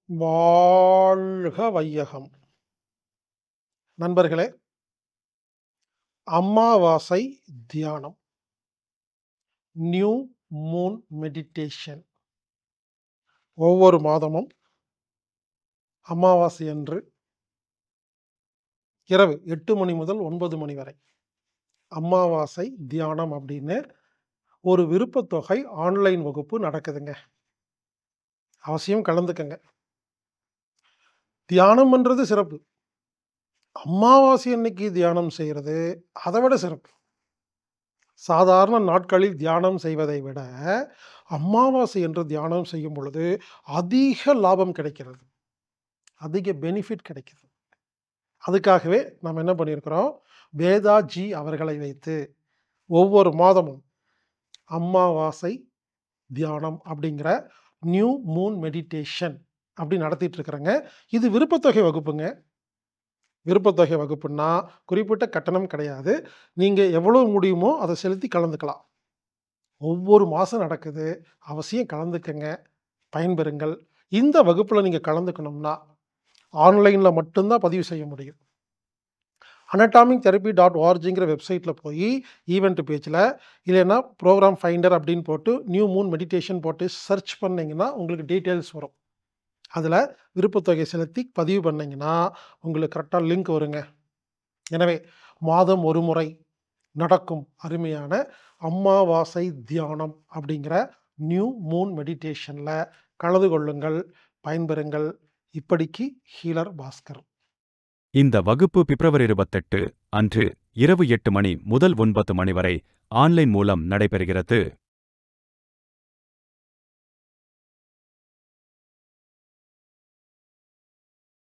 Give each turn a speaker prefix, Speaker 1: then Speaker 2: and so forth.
Speaker 1: வாழ்க வையகம். நண்பர்களே, அமாவாசை தியானம், நியூ மூன் மெடிடேஷன். ஒவ்வொரு மாதமும் அமாவாசை அன்று இரவு 8 மணி முதல் 9 மணி வரை அமாவாசை தியானம் அப்படின்னு ஒரு விருப்பத்தொகை ஆன்லைன் வகுப்பு நடக்குதுங்க. அவசியம் கலந்துக்கங்க. தியானம்ன்றது சிறப்பு. அமாவாசை அன்னைக்கு தியானம் செய்கிறது அதை விட சிறப்பு. சாதாரண நாட்களில் தியானம் செய்வதை விட அமாவாசை என்று தியானம் செய்யும் பொழுது அதிக லாபம் கிடைக்கிறது, அதிக பெனிஃபிட் கிடைக்குது. அதுக்காகவே நாம் என்ன பண்ணியிருக்கிறோம், வேதாஜி அவர்களை வைத்து ஒவ்வொரு மாதமும் அமாவாசை தியானம் அப்படிங்கிற நியூ மூன் மெடிடேஷன் அப்படி நடத்திட்டு இருக்கிறேங்க. இது விருப்பத்தொகை வகுப்புங்க. விருப்பத்தொகை வகுப்புன்னா குறிப்பிட்ட கட்டணம் கிடையாது. நீங்கள் எவ்வளோ முடியுமோ அதை செலுத்தி கலந்துக்கலாம். ஒவ்வொரு மாதம் நடக்குது. அவசியம் கலந்துக்கங்க, பயன்பெறுங்கள். இந்த வகுப்பில் நீங்கள் கலந்துக்கணும்னா ஆன்லைனில் மட்டும்தான் பதிவு செய்ய முடியும். anatomictherapy.orgங்கிற வெப்சைட்டில் போய் ஈவெண்ட் பேஜில் இல்லைன்னா ப்ரோக்ராம் ஃபைண்டர் அப்படின்னு போட்டு நியூ மூன் மெடிடேஷன் போட்டு சர்ச் பண்ணிங்கன்னா உங்களுக்கு டீட்டெயில்ஸ் வரும். அதில் விருப்பத்தொகை செலுத்தி பதிவு பண்ணிங்கன்னா உங்களுக்கு கரெக்டாக லிங்க் வருங்க. எனவே மாதம் ஒரு முறை நடக்கும் அருமையான அமாவாசை தியானம் அப்படிங்கிற நியூ மூன் மெடிடேஷனில் கலந்து கொள்ளுங்கள், பயன்பெறுங்கள். இப்படிக்கு ஹீலர் பாஸ்கர்.
Speaker 2: இந்த வகுப்பு பிப்ரவரி 28 அன்று இரவு 8 மணி முதல் 9 மணி வரை ஆன்லைன் மூலம் நடைபெறுகிறது.